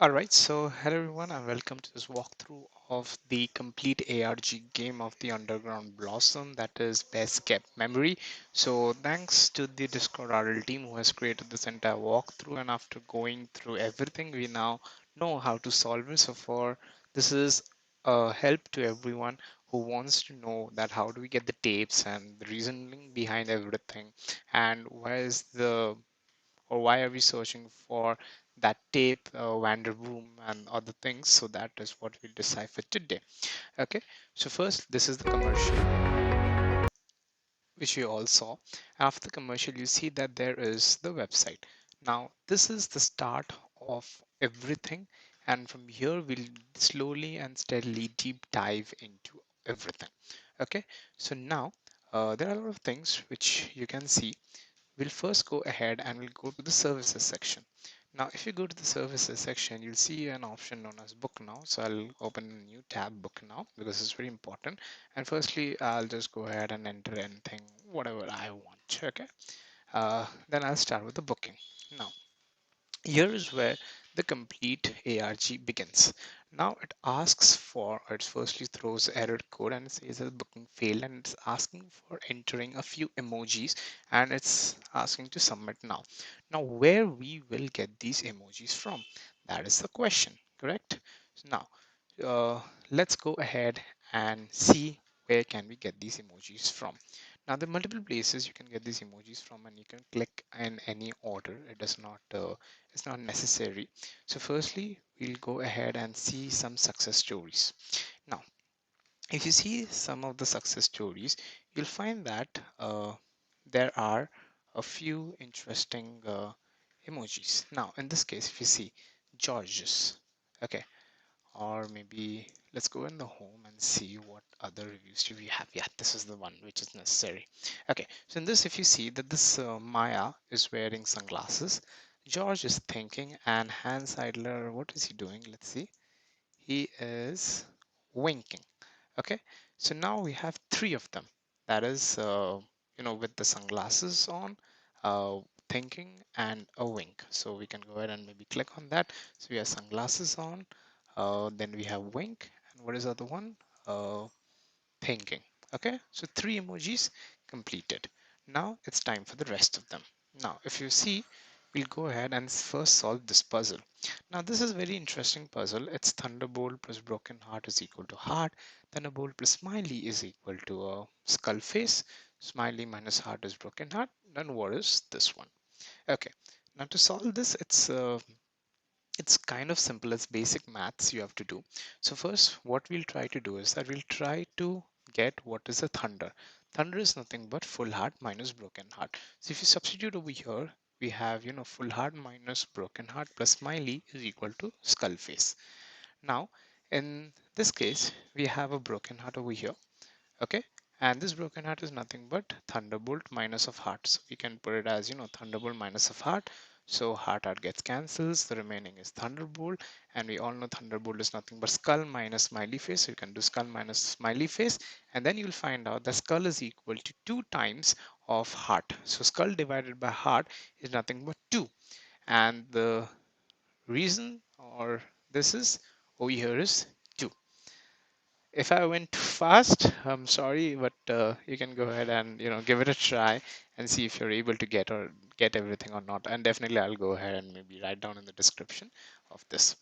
Alright, so hello everyone and welcome to this walkthrough of the complete ARG game of the Underground Blossom, that is Best Kept Memory. So thanks to the Discord RL team who has created this entire walkthrough, and after going through everything we now know how to solve it. So for this is a help to everyone who wants to know that how do we get the tapes and the reasoning behind everything, and why is the or why are we searching for that tape, Vanderboom and other things. So that is what we'll decipher today. Okay, so first this is the commercial which you all saw. After the commercial you see that there is the website. Now this is the start of everything, and from here we'll slowly and steadily deep dive into everything. Okay, so now there are a lot of things which you can see. We'll first go ahead and we'll go to the services section. Now, if you go to the services section, you'll see an option known as book now. So I'll open a new tab, book now, because it's very important. And firstly, I'll just go ahead and enter anything, whatever I want. Okay. Then I'll start with the booking. Now, here is where the complete ARG begins. Now it asks for, or it firstly throws error code and it says that booking failed, and it's asking for entering a few emojis, and it's asking to submit now. Now where we will get these emojis from? That is the question, correct? So now let's go ahead and see where can we get these emojis from. Now there are multiple places you can get these emojis from, and you can click in any order. It does not it's not necessary. So firstly we'll go ahead and see some success stories. Now if you see some of the success stories, you'll find that there are a few interesting emojis. Now in this case, if you see Georges, okay, or maybe let's go in the home and see what other reviews do we have. Yeah, this is the one which is necessary. Okay, so in this, if you see that this Maya is wearing sunglasses, George is thinking, and Hans Seidler, what is he doing? Let's see. He is winking. Okay, so now we have three of them. That is, with the sunglasses on, uh, thinking, and a wink. So we can go ahead and maybe click on that. So we have sunglasses on, then we have wink, and what is the other one? Thinking. Okay, so three emojis completed. Now it's time for the rest of them. Now, if you see, we'll go ahead and first solve this puzzle. Now, this is a very interesting puzzle. It's Thunderbolt plus broken heart is equal to heart. Thunderbolt plus smiley is equal to a skull face. Smiley minus heart is broken heart. Then what is this one? Okay. Now to solve this, it's kind of simple. It's basic maths you have to do. So first what we'll try to do is that we'll try to get what is a thunder. Thunder is nothing but full heart minus broken heart. So if you substitute over here, we have, full heart minus broken heart plus smiley is equal to skull face. Now in this case we have a broken heart over here. Okay, and this broken heart is nothing but thunderbolt minus of heart. So we can put it as, thunderbolt minus of heart. So heart gets cancels, the remaining is thunderbolt, and we all know thunderbolt is nothing but skull minus smiley face. So you can do skull minus smiley face, and then you'll find out that skull is equal to 2 times of heart. So skull divided by heart is nothing but 2, and the reason or this is over here is 2. If I went too fast, I'm sorry, but you can go ahead and give it a try and see if you're able to get everything or not. And definitely, I'll go ahead and maybe write down in the description of this.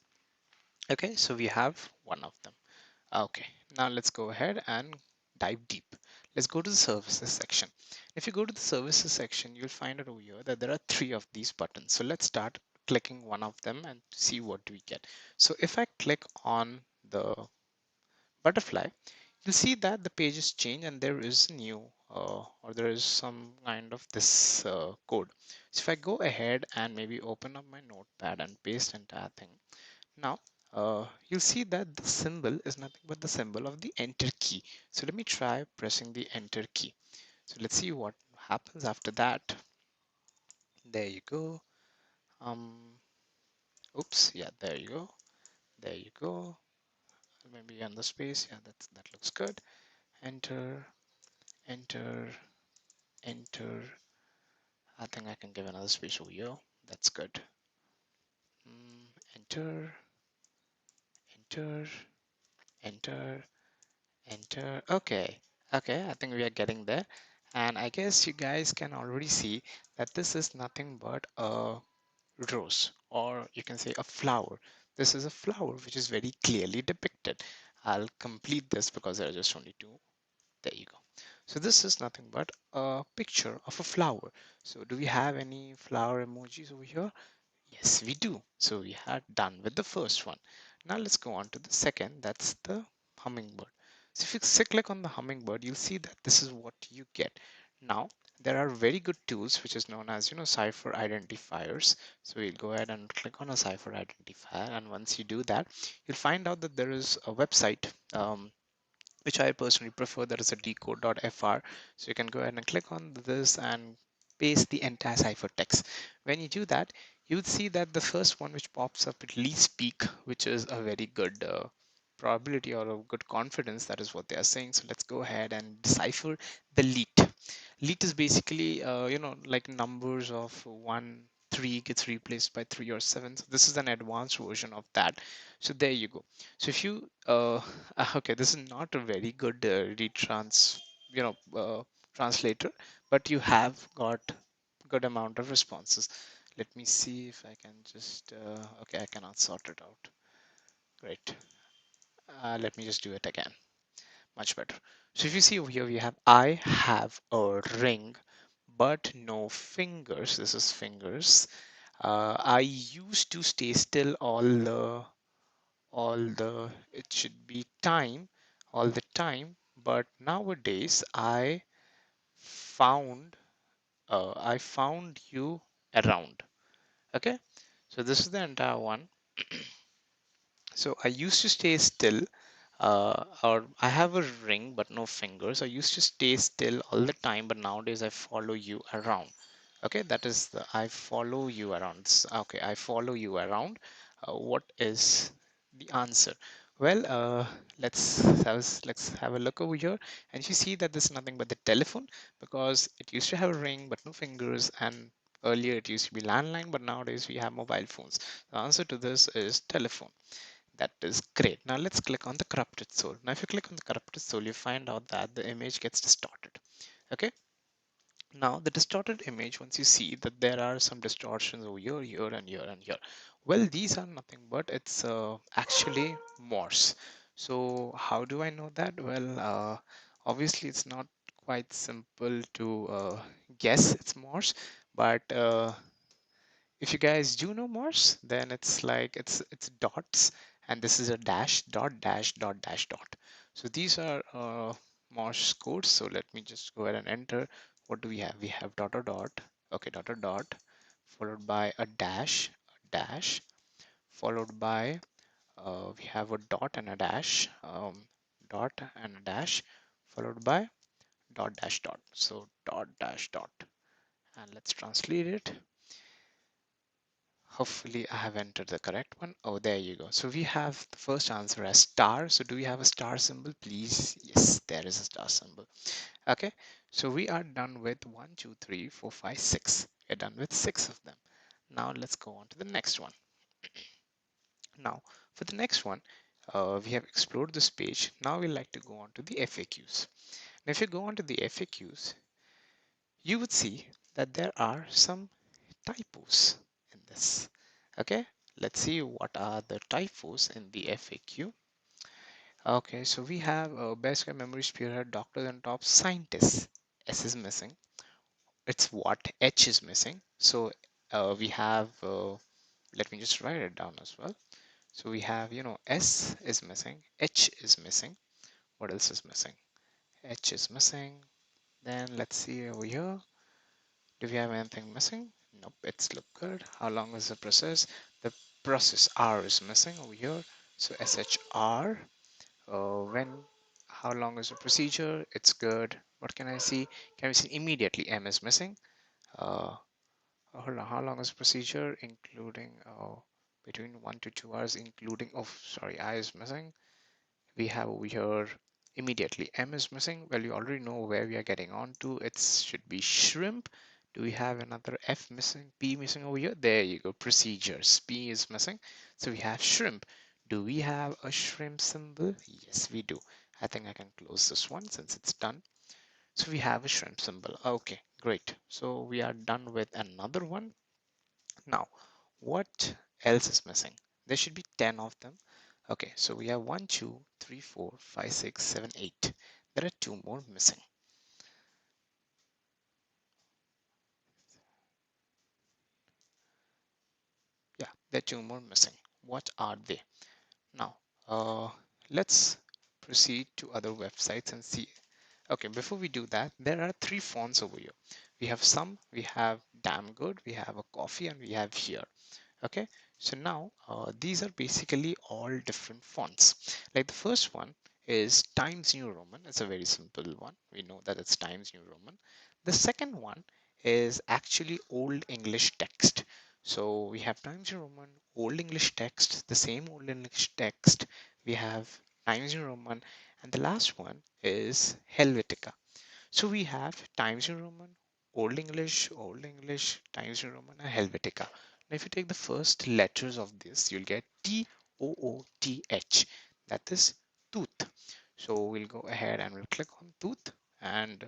Okay, so we have one of them. Okay, now let's go ahead and dive deep. Let's go to the services section. If you go to the services section, you'll find it over here that there are 3 of these buttons. So let's start clicking one of them and see what do we get. So if I click on the butterfly, you'll see that the pages change and there is new or there is some kind of this code. So if I go ahead and maybe open up my notepad and paste entire thing, now you'll see that the symbol is nothing but the symbol of the enter key. So let me try pressing the enter key. So let's see what happens after that. There you go. Oops, yeah, there you go. There you go. Maybe on the space, yeah, that looks good. Enter, enter, enter. I think I can give another space over here. That's good. Enter. enter, enter, enter. Okay, okay, I think we are getting there. And I guess you guys can already see that this is nothing but a rose, or you can say a flower. This is a flower which is very clearly depicted. I'll complete this because there are just only two. There you go. So this is nothing but a picture of a flower. So do we have any flower emojis over here? Yes, we do. So we are done with the first one. Now let's go on to the second. That's the hummingbird. So if you click on the hummingbird, you'll see that this is what you get. Now there are very good tools which is known as cipher identifiers. So we'll go ahead and click on a cipher identifier, and once you do that, you'll find out that there is a website which I personally prefer, that is a decode.fr. So you can go ahead and click on this and paste the entire ciphertext. When you do that, you would see that the first one which pops up at least peak, which is a very good probability or a good confidence. That is what they are saying. So let's go ahead and decipher the leet. Leet is basically, like numbers of 1, 3 gets replaced by 3 or 7. So this is an advanced version of that. So there you go. So if you okay, this is not a very good translator, but you have got good amount of responses. Let me see if I can just okay, I cannot sort it out. Great. Let me just do it again. Much better. So if you see over here, we have I have a ring but no fingers. This is fingers. I used to stay still all the it should be time all the time, but nowadays found I found you around. Okay, so this is the entire one. So I used to stay still, or I have a ring but no fingers. I used to stay still all the time, but nowadays I follow you around. Okay, that is the I follow you around. Okay, I follow you around. What is the answer? Well, let's have a look over here, and you see that this is nothing but the telephone, because it used to have a ring but no fingers, and earlier it used to be landline, but nowadays we have mobile phones. The answer to this is telephone. That is great. Now let's click on the corrupted soul. Now if you click on the corrupted soul, you find out that the image gets distorted. Okay. Now the distorted image, once you see that there are some distortions over here, here and here and here. Well, these are nothing but it's actually Morse. So how do I know that? Well, obviously it's not quite simple to guess it's Morse, but if you guys do know Morse, then it's like it's dots, and this is a dash, dot, dash, dot, dash, dot. So these are Morse codes. So let me just go ahead and enter. What do we have? We have dot or dot. Okay, dot or dot, followed by a dash, followed by we have a dot and a dash, dot and a dash, followed by dot dash dot. So dot dash dot, and let's translate it. Hopefully I have entered the correct one. Oh, there you go. So we have the first answer as star. So do we have a star symbol, please? Yes, there is a star symbol. Okay, so we are done with 1, 2, 3, 4, 5, 6. We're done with 6 of them. Now let's go on to the next one. Now for the next one, we have explored this page. Now we like to go on to the FAQs. Now if you go on to the FAQs, you would see that there are some typos in this. Okay, let's see what are the typos in the FAQ. Okay, so we have best memory spearhead, doctors and top scientists. S is missing. It's what? H is missing. So we have, let me just write it down as well. So we have, S is missing, H is missing. What else is missing? H is missing. Then let's see over here. Do we have anything missing? Nope, it's look good. How long is the process? The process R is missing over here. So SHR. When, how long is the procedure? It's good. What can I see? Can we see immediately? M is missing. Hold on. How long is the procedure? Including between 1 to 2 hours, including. Oh, sorry, I is missing. We have over here immediately. M is missing. Well, you already know where we are getting on to. It should be shrimp. Do we have another F missing? P missing over here? There you go. Procedures. P is missing. So we have shrimp. Do we have a shrimp symbol? Yes, we do. I think I can close this one since it's done. So we have a shrimp symbol. Okay, great. So we are done with another one. Now, what else is missing? There should be 10 of them. Okay, so we have 1, 2, 3, 4, 5, 6, 7, 8. There are 2 more missing. Yeah, there are 2 more missing. What are they? Now, let's proceed to other websites and see. Okay, before we do that, there are 3 fonts over here. We have we have damn good, we have a coffee, and we have here. Okay, so now these are basically all different fonts. Like the first one is Times New Roman. It's a very simple one. We know that it's Times New Roman. The second one is actually Old English text. So we have Times New Roman, Old English text, the same Old English text. We have Times New Roman, and the last one is Helvetica. So we have Times New Roman, Old English, Times New Roman, and Helvetica. Now, if you take the first letters of this, you'll get TOOTH. That is tooth. So we'll go ahead and we'll click on tooth, and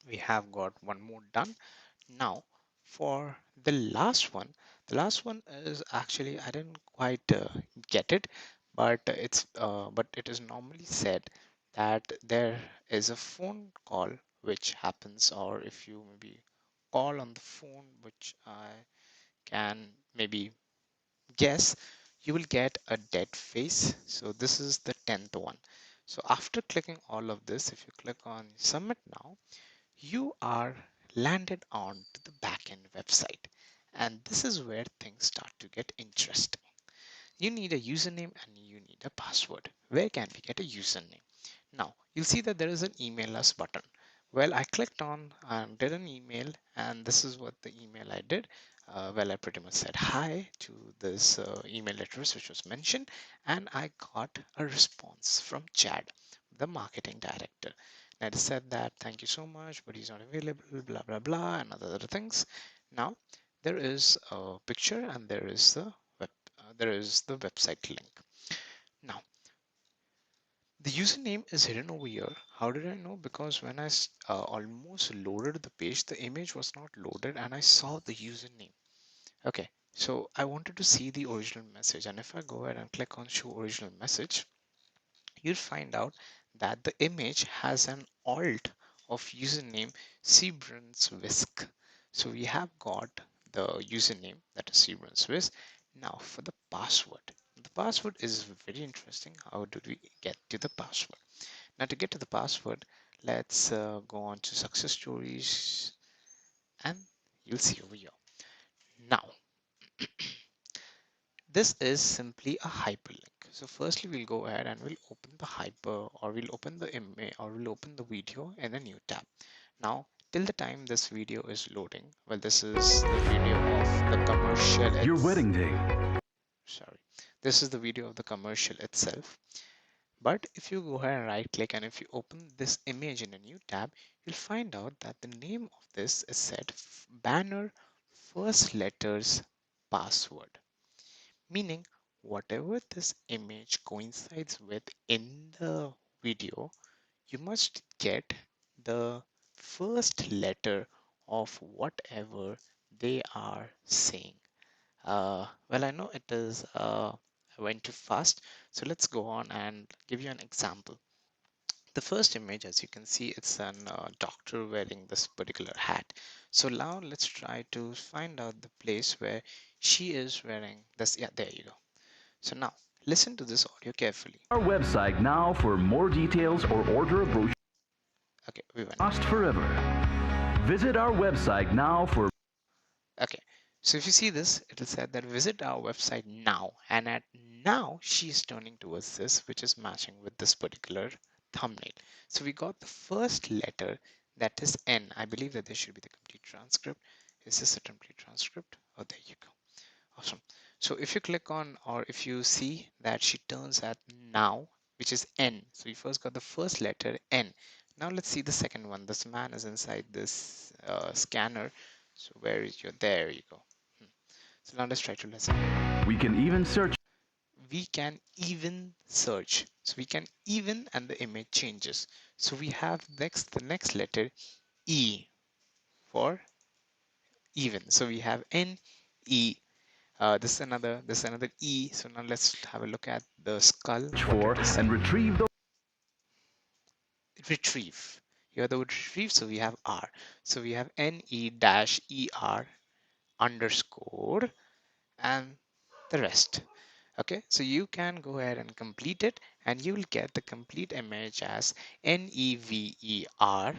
we have got one more done. Now, for the last one is actually I didn't quite get it, but but it is normally said that there is a phone call which happens, or if you maybe call on the phone, which I can maybe guess, you will get a dead face. So this is the 10th one. So after clicking all of this, if you click on submit now, you are landed on to the backend website. And this is where things start to get interesting. You need a username and you need a password. Where can we get a username? Now, you'll see that there is an email us button. Well, I clicked on and did an email, and this is what the email I did. Well, I pretty much said hi to this email address which was mentioned, and I got a response from Chad, the marketing director. And it said that thank you so much, but he's not available, blah blah blah, and other things. Now, there is a picture and there is the website link. Now, the username is hidden over here. How did I know? Because when I almost loaded the page, the image was not loaded and I saw the username. Okay, so I wanted to see the original message. And if I go ahead and click on show original message, you'll find out that the image has an alt of username Seabrun's Whisk. So we have got the username, that is Seabrun's Whisk. Now for the password. The password is very interesting. How do we get to the password? Now to get to the password, let's go on to success stories, and you'll see over here. Now, this is simply a hyperlink. So firstly, we'll go ahead and we'll open the we'll open the image, or we'll open the video in a new tab. Now, till the time this video is loading, well, this is the video of the commercial. Your wedding day. Sorry, this is the video of the commercial itself. But if you go ahead and right click, and if you open this image in a new tab, you'll find out that the name of this is set banner first letters password, meaning whatever this image coincides with in the video, you must get the first letter of whatever they are saying. Well, I know it is I went too fast, so let's go on and give you an example. The first image, as you can see, it's an doctor wearing this particular hat. So now let's try to find out the place where she is wearing this. Yeah, there you go. So now listen to this audio carefully. Our website now for more details or order a brochure. Okay, we went. Lost forever. Visit our website now for. Okay, so if you see this, it'll say that visit our website now, and at now she's turning towards this, which is matching with this particular thumbnail. So we got the first letter, that is N. I believe that there should be the complete transcript. Is this a complete transcript? Oh, there you go. Awesome. So if you click on, or if you see that she turns at now, which is N. So we first got the first letter N. Now let's see the second one. This man is inside this scanner. So where is your, there you go. So now let's try to listen. We can even search. we can even search. So we can even and the image changes. So we have the next letter E for even. So we have N E. This is another E. So now let's have a look at the skull, what for it is and saying. retrieve the Retrieve. Here the word retrieve, so we have R. So we have NE-ER underscore and the rest. Okay, so you can go ahead and complete it and you will get the complete image as NEVER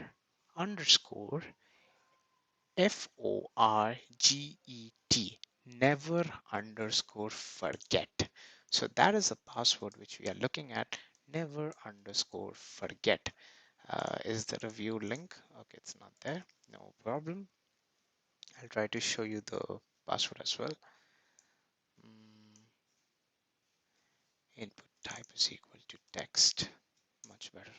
underscore FORGET, never underscore forget. So that is a password which we are looking at, never underscore forget. Is the review link? Okay, it's not there. No problem. I'll try to show you the password as well. Mm, Input type is equal to text. Much better.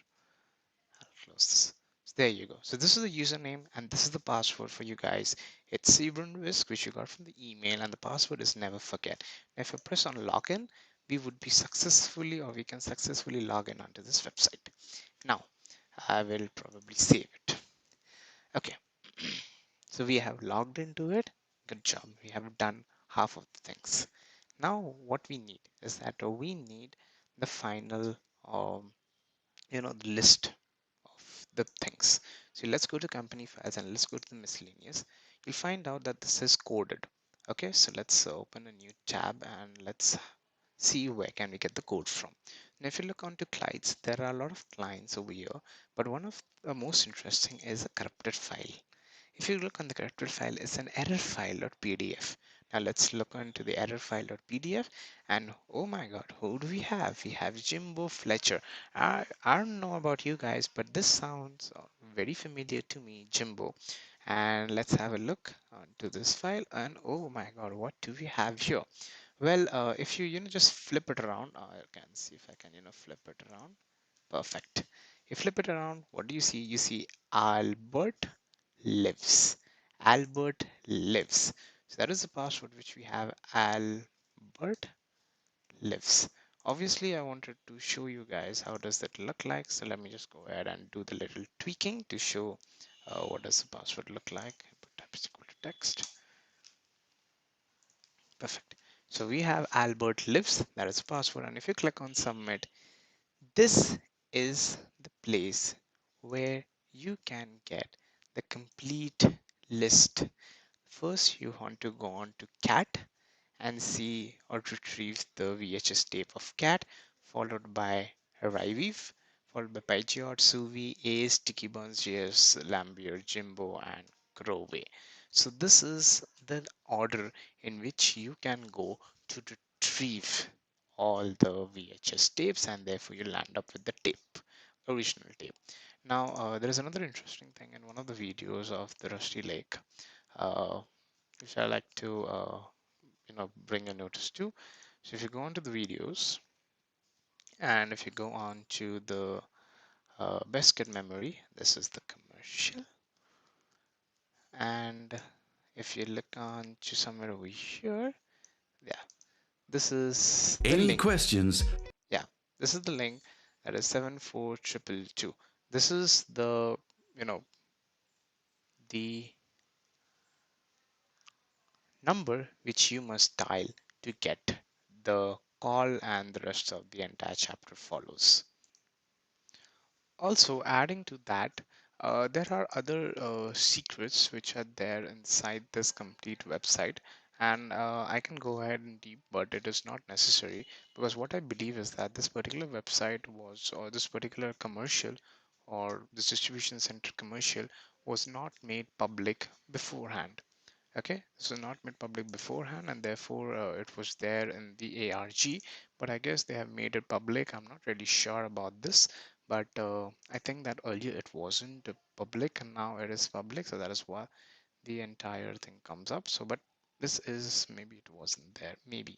I'll close this. So there you go. So this is the username and this is the password for you guys. It's Risk, which you got from the email, and the password is never forget. Now, if you press on login, we would be successfully, or we can successfully log in onto this website. Now, I will probably save it. Okay. So we have logged into it. Good job. We have done half of the things. Now what we need is that we need the final, the list of the things. So let's go to company files and let's go to the miscellaneous. You'll find out that this is coded. Okay, so let's open a new tab and let's see where can we get the code from. Now if you look onto clients, there are a lot of clients over here, but one of the most interesting is a corrupted file. If you look on the corrupted file, it's an error file.pdf. Now let's look into the error file.pdf and oh my god, who do we have? We have Jimbo Fletcher. I don't know about you guys, but this sounds very familiar to me, Jimbo. And let's have a look onto this file and oh my god, what do we have here? Well, if you just flip it around, I can see if I can flip it around. Perfect. You flip it around, what do you see? You see Albert lives. Albert lives. So that is the password which we have, Albert lives. Obviously, I wanted to show you guys how does that look like. So let me just go ahead and do the little tweaking to show what does the password look like. Input type is equal to text. Perfect. So we have Albert lives, that is the password. And if you click on submit, this is the place where you can get the complete list. First, you want to go on to cat and see or retrieve the VHS tape of cat, followed by Revive, followed by Pidgeot, Suvi, Ace, Sticky Buns, JS, Lambier, Jimbo, and Crowway. So this is the order in which you can go to retrieve all the VHS tapes, and therefore you land up with the tape, original tape. Now, there is another interesting thing in one of the videos of the Rusty Lake, uh, which I like to bring a notice to. So if you go onto the videos and if you go on to the best kid memory, this is the commercial. And if you look on to somewhere over here, yeah, this is the any link. questions. Yeah, this is the link, that is 74222. This is the, the number which you must dial to get the call, and the rest of the entire chapter follows. Also, adding to that, there are other secrets which are there inside this complete website, and I can go ahead and deep, but it is not necessary, because what I believe is that this particular website was, or this particular commercial, or this distribution center commercial was not made public beforehand. Okay, so not made public beforehand, and therefore it was there in the ARG, but I guess they have made it public. I'm not really sure about this, but I think that earlier it wasn't public and now it is public, so that is why the entire thing comes up. So but this is, maybe it wasn't there, maybe,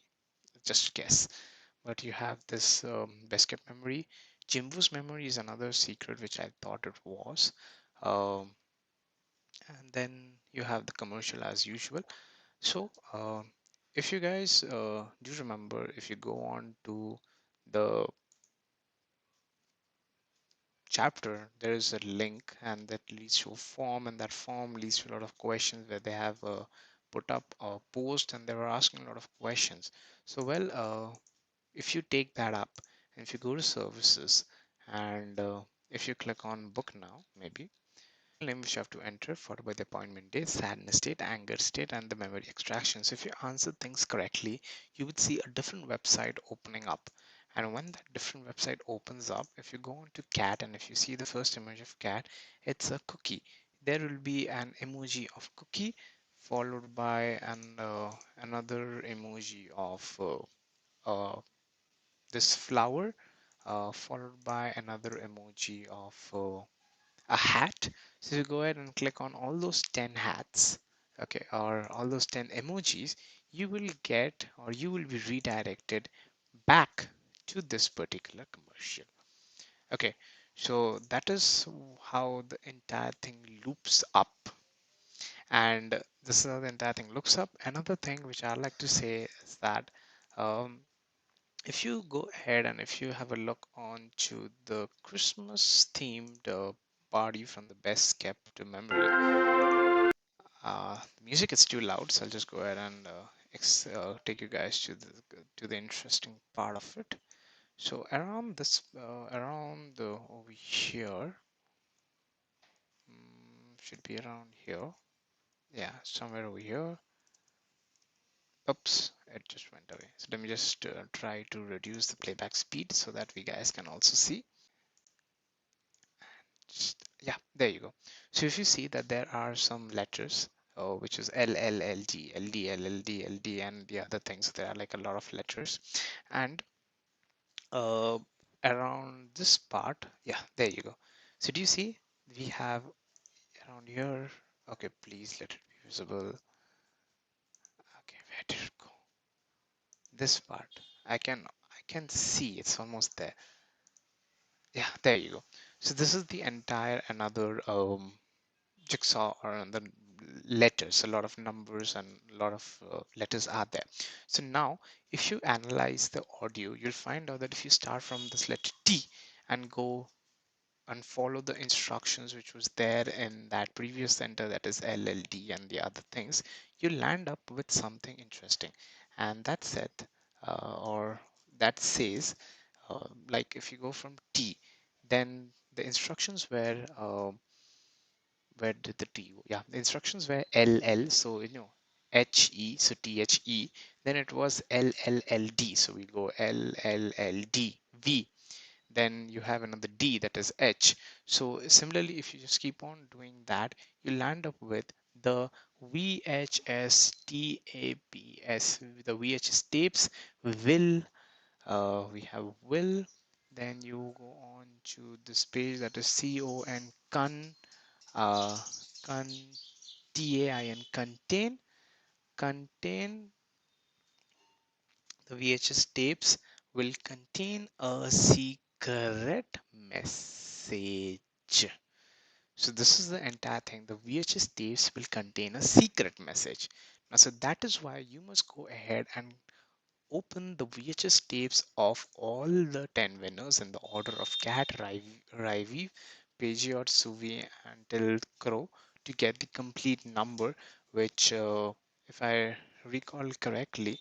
just guess. But you have this best kept memory. Jimbo's memory is another secret which I thought it was. um, and then you have the commercial as usual. So if you guys do remember, if you go on to the chapter, there is a link and that leads to a form, and that form leads to a lot of questions where they have put up a post and they were asking a lot of questions. So well, if you take that up, and if you go to services, and if you click on book now, maybe name which you have to enter, followed by the appointment date, sadness state, anger state, and the memory extraction. So if you answer things correctly, you would see a different website opening up. And when that different website opens up, if you go on to cat and if you see the first image of cat, it's a cookie. There will be an emoji of cookie followed by another emoji of this flower, followed by another emoji of a hat. So you go ahead and click on all those 10 hats, okay, or all those 10 emojis, you will get or you will be redirected back to this particular commercial. Okay, so that is how the entire thing loops up. And this is how the entire thing looks up. Another thing which I like to say is that um, if you go ahead and if you have a look on to the Christmas themed party from the best kept memory, the music is too loud, so I'll just go ahead and take you guys to the interesting part of it. So around this, around the over here, should be around here. Yeah, somewhere over here. Oops, it just went away. So let me just try to reduce the playback speed so that we guys can also see. Yeah, there you go. So if you see that there are some letters, which is L, L, L, G, L, D, L, L, D, L, D, and the other things, there are like a lot of letters. And uh, around this part, yeah, there you go. So do you see we have around here, okay, please let it be visible. Okay, where did it go? This part, I can see it's almost there. Yeah, there you go. So this is the entire another jigsaw or the letters, a lot of numbers and a lot of letters are there. So now if you analyze the audio, you'll find out that if you start from this letter T and go and follow the instructions which was there in that previous center, that is LLD and the other things, you land up with something interesting. And that said, or that says, like if you go from T, then the instructions were where did the T go? Yeah, the instructions were LL, so HE, so THE, then it was LLLD, so we go LLLD, V, then you have another D, that is H. So similarly, if you just keep on doing that, you land up with the VHS TAPS, the VHS tapes will, we have will, then you go on to this page that is CON uh, contain the VHS tapes will contain a secret message. So this is the entire thing. The VHS tapes will contain a secret message. Now, so that is why you must go ahead and open the VHS tapes of all the 10 winners in the order of Cat, Ravi, Peugeot, Suvi, until Crow to get the complete number, which, if I recall correctly,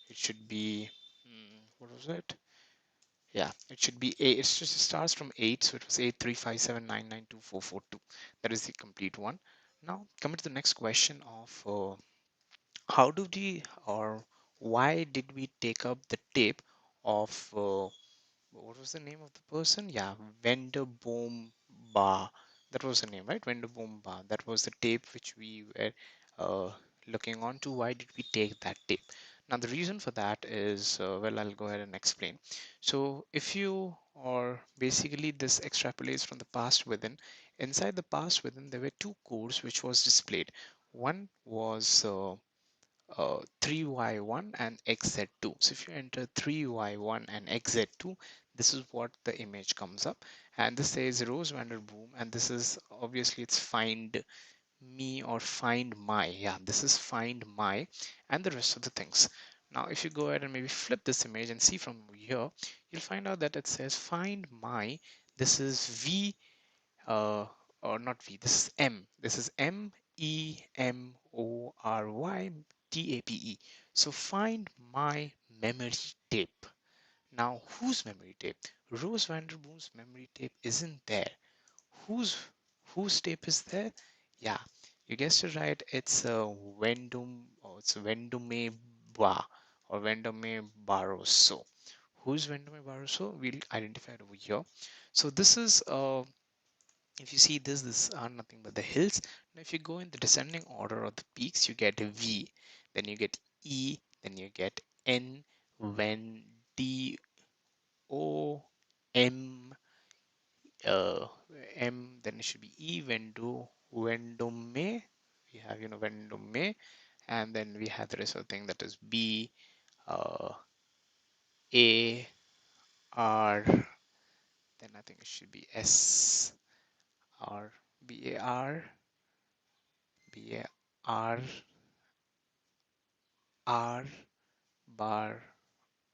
it should be, what was it? Yeah, it should be eight. It just starts from 8, so it was 83579924442. That is the complete one. Now, coming to the next question of how do we or why did we take up the tape of what was the name of the person? Yeah, Vanderboom Bar. That was the name, right? Vanderboom Bar. That was the tape which we were uh, looking on to. Why did we take that tape? Now, the reason for that is, well, I'll go ahead and explain. So, if you or basically this extrapolates from the past within, inside the past within, there were two codes which was displayed. One was 3y1 and xz2. So if you enter 3y1 and xz2, this is what the image comes up. And this says Rose Vanderboom, and this is obviously it's find me or find my. Yeah, this is find my and the rest of the things. Now, if you go ahead and maybe flip this image and see from here, you'll find out that it says find my. This is V, or not V, this is M. This is MEMORY TAPE. So find my memory tape. Now, whose memory tape? Rose Vanderboom's memory tape isn't there. Whose whose tape is there? Yeah, you guessed it right. It's Vendome Ba or Vendome Barroso. Who's Vendome Barroso? We'll identify it over here. So this is if you see this are nothing but the hills. Now, if you go in the descending order of the peaks, you get a V, then you get E, then you get N, when D, O, M, uh, M, then it should be E, Vendome. We have, Vendome, and then we have the rest of the thing that is B, uh, A, R, then I think it should be S, R, B, A, R, B, A, R, R, bar,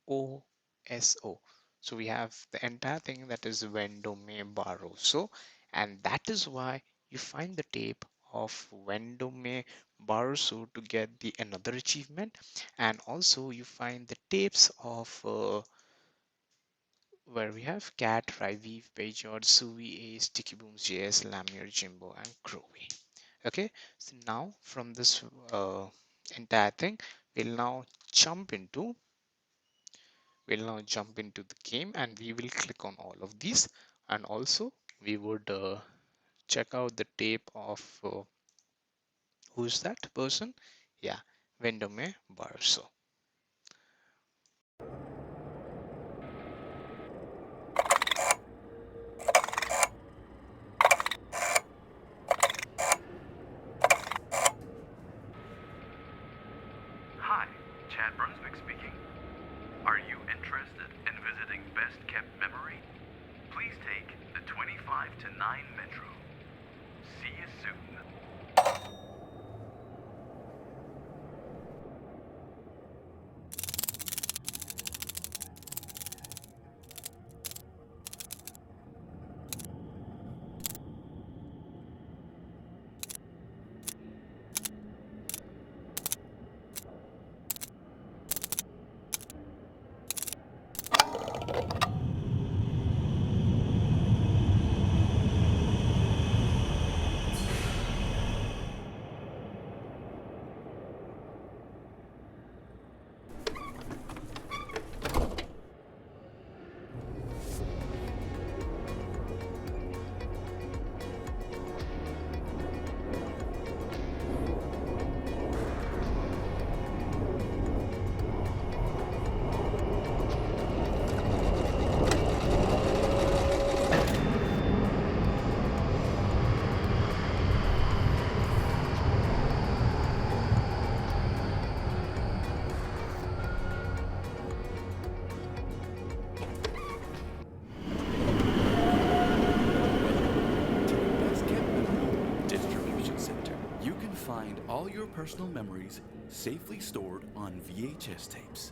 O, S, O. So we have the entire thing that is Vendome Barroso, and that is why you find the tape of Vendome Barroso to get the another achievement, and also you find the tapes of where we have Cat, Ryweave, Pageyard, Suvi, Ace, Sticky Booms, JS, Lamir, Jimbo, and Crowy. Okay, so now from this entire thing, we'll now jump into the game, and we will click on all of these, and also we would check out the tape of who's that person. Yeah, Vendome Barroso. Hi, Chad Brunswick speaking. Are you interested in visiting Best Kept Memory? Please take the 25 to 9 Metro. See you soon. Find all your personal memories safely stored on VHS tapes.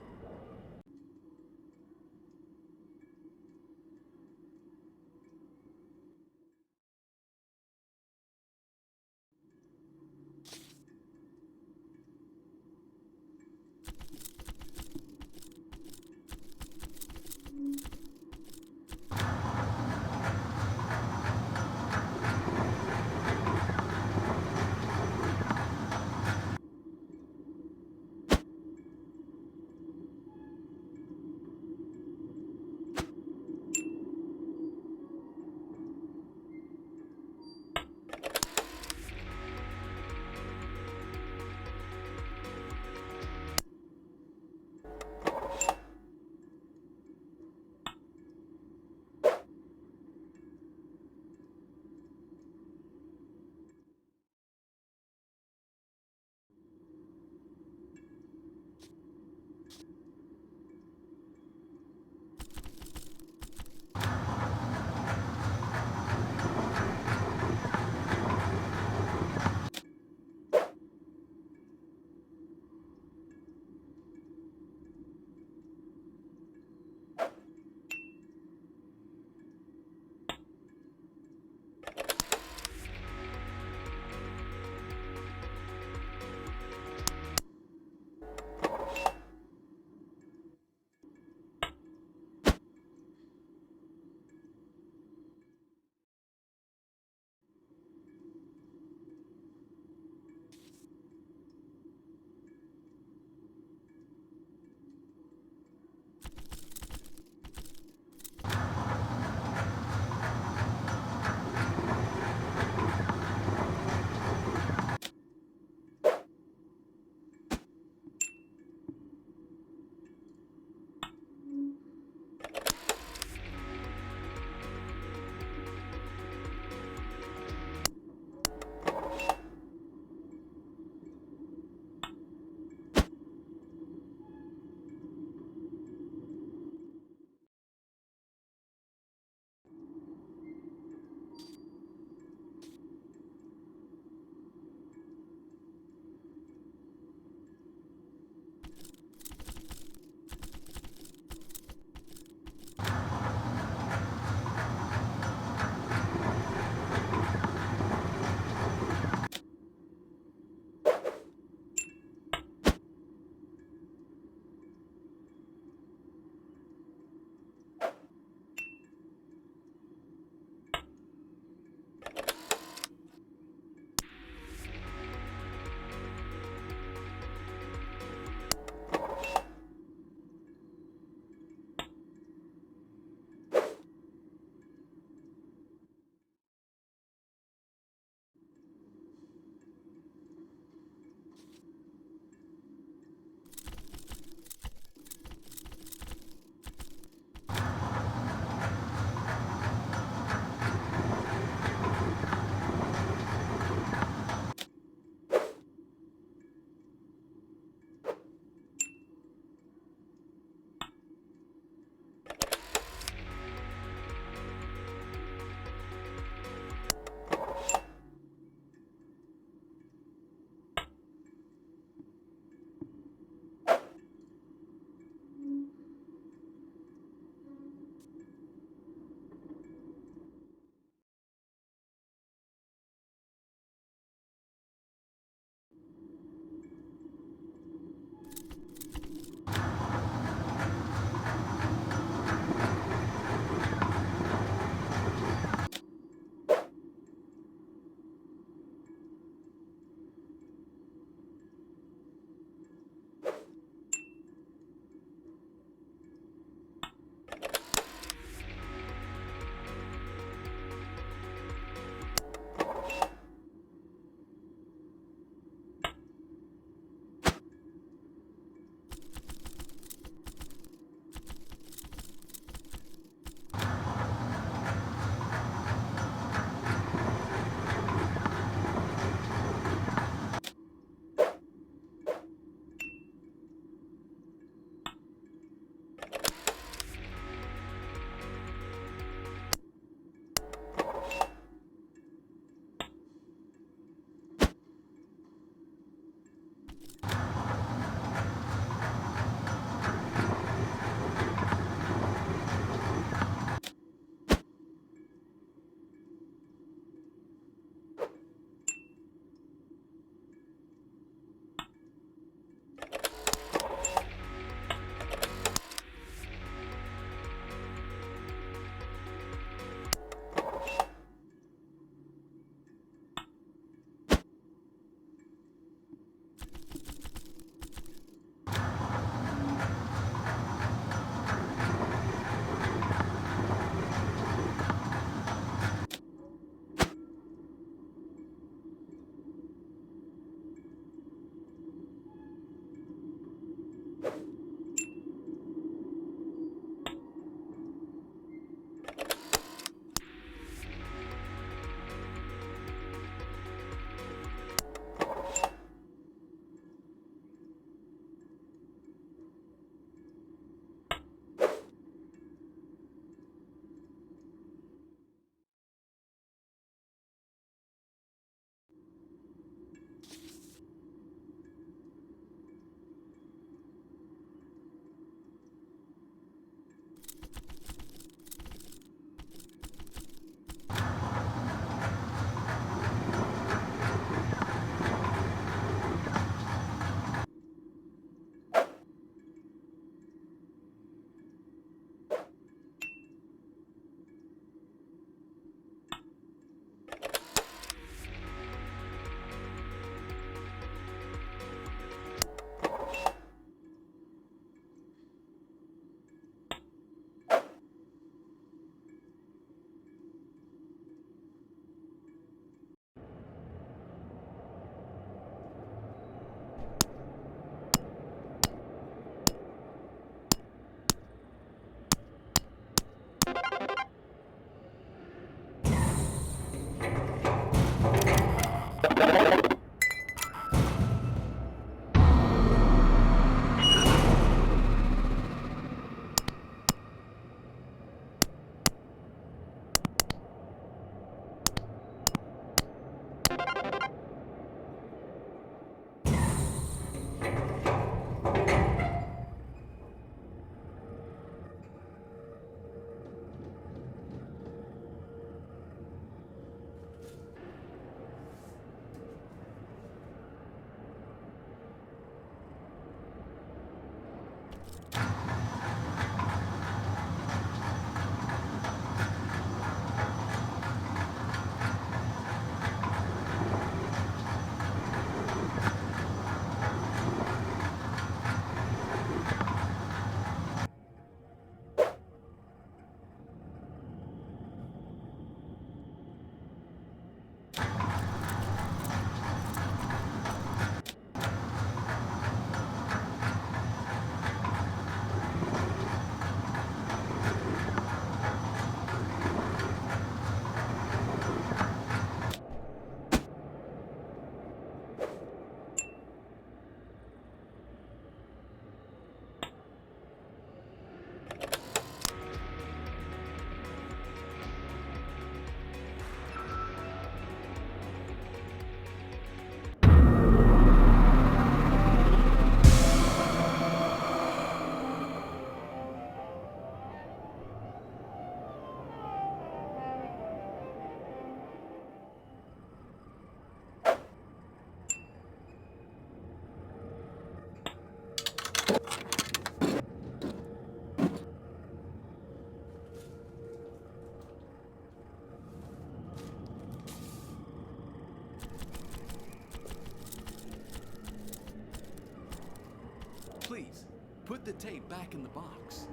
tape back in the box.